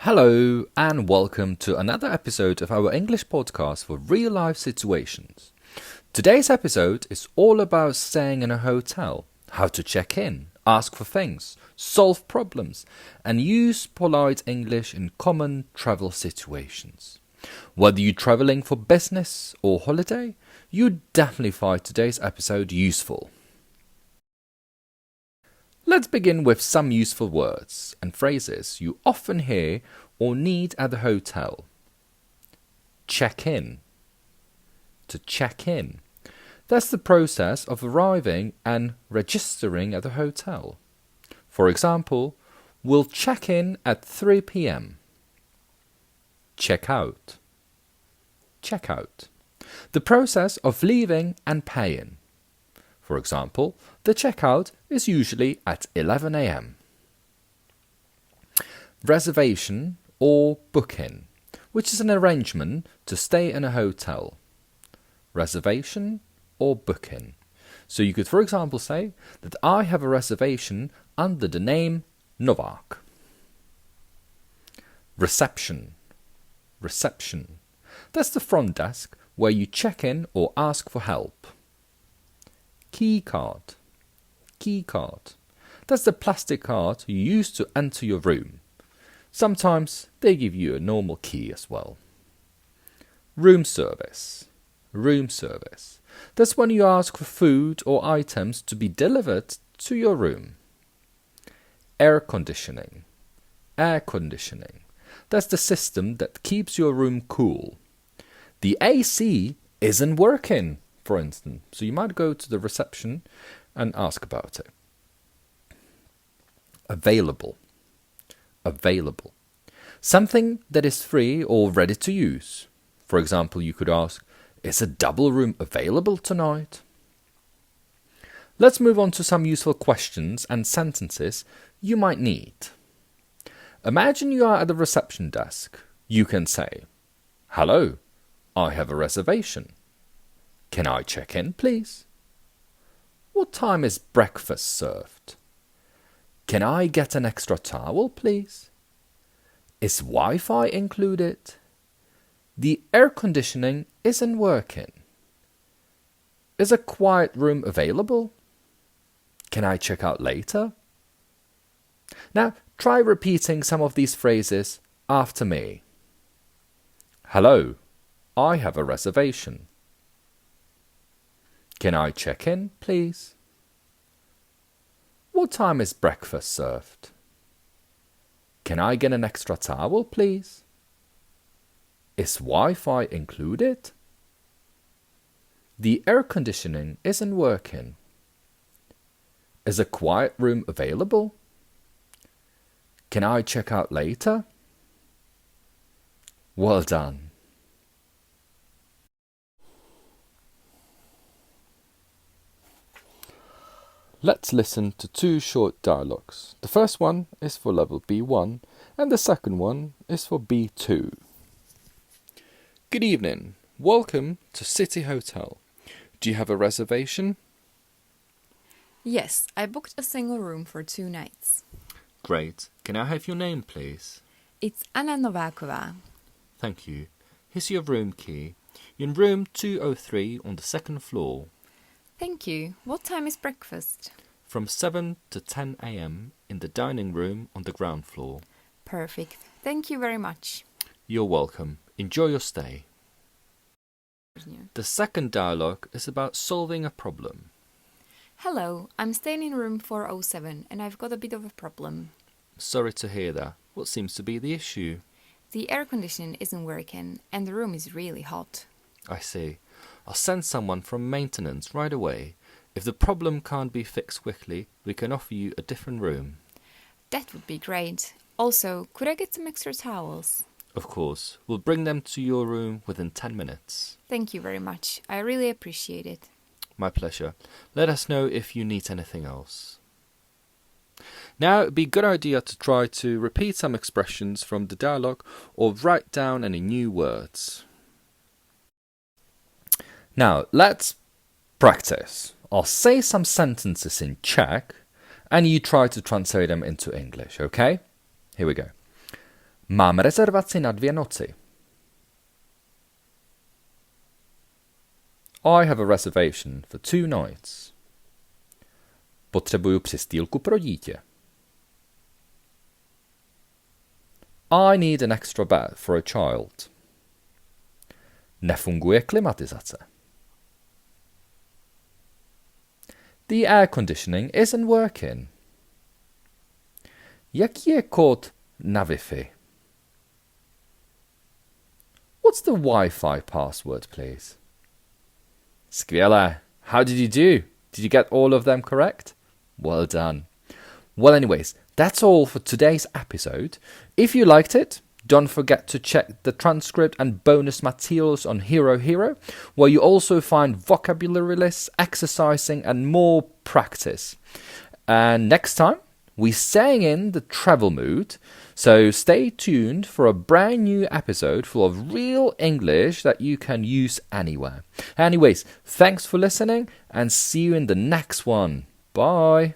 Hello and welcome to another episode of our English podcast for real life situations. Today's episode is all about staying in a hotel, how to check in, ask for things, solve problems, and use polite English in common travel situations. Whether you're traveling for business or holiday, you definitely find today's episode useful. Let's begin with some useful words and phrases you often hear or need at the hotel. Check in. To check in. That's the process of arriving and registering at the hotel. For example, we'll check in at 3 p.m. Check out. Check out. The process of leaving and paying. For example, the checkout is usually at 11 a.m. Reservation or book-in, which is an arrangement to stay in a hotel. Reservation or book-in. So you could, for example, say that I have a reservation under the name Novak. Reception. Reception. That's the front desk where you check in or ask for help. Key card. Key card. That's the plastic card you use to enter your room. Sometimes they give you a normal key as well. Room service. Room service. That's when you ask for food or items to be delivered to your room. Air conditioning. Air conditioning. That's the system that keeps your room cool. The AC isn't working, for instance, so you might go to the reception and ask about it. Available. Available. Something that is free or ready to use. For example, you could ask, is a double room available tonight? Let's move on to some useful questions and sentences you might need. Imagine you are at the reception desk. You can say, hello, I have a reservation. Can I check in, please? What time is breakfast served? Can I get an extra towel, please? Is Wi-Fi included? The air conditioning isn't working. Is a quiet room available? Can I check out later? Now, try repeating some of these phrases after me. Hello, I have a reservation. Can I check in, please? What time is breakfast served? Can I get an extra towel, please? Is Wi-Fi included? The air conditioning isn't working. Is a quiet room available? Can I check out later? Well done. Let's listen to two short dialogues. The first one is for level B1 and the second one is for B2. Good evening. Welcome to City Hotel. Do you have a reservation? Yes, I booked a single room for 2 nights. Great. Can I have your name, please? It's Anna Novakova. Thank you. Here's your room key. You're in room 203 on the second floor. Thank you. What time is breakfast? From 7 to 10 a.m. in the dining room on the ground floor. Perfect. Thank you very much. You're welcome. Enjoy your stay. The second dialogue is about solving a problem. Hello, I'm staying in room 407 and I've got a bit of a problem. Sorry to hear that. What seems to be the issue? The air conditioning isn't working and the room is really hot. I see. I'll send someone from maintenance right away. If the problem can't be fixed quickly, we can offer you a different room. That would be great. Also, could I get some extra towels? Of course. We'll bring them to your room within 10 minutes. Thank you very much. I really appreciate it. My pleasure. Let us know if you need anything else. Now, it'd be a good idea to try to repeat some expressions from the dialogue or write down any new words. Now, let's practice. I'll say some sentences in Czech and you try to translate them into English, okay? Here we go. Mám rezervaci na 2 noci. I have a reservation for 2 nights. Potřebuju přistýlku pro dítě. I need an extra bed for a child. Nefunguje klimatizace. The air conditioning isn't working. Jaký je kód na Wi-Fi? What's the Wi-Fi password, please? Skvělé. How did you do? Did you get all of them correct? Well done. Well, anyways, that's all for today's episode. If you liked it, don't forget to check the transcript and bonus materials on Hero Hero, where you also find vocabulary lists, exercising, and more practice. And next time, we're staying in the travel mood, so stay tuned for a brand new episode full of real English that you can use anywhere. Anyways, thanks for listening, and see you in the next one. Bye.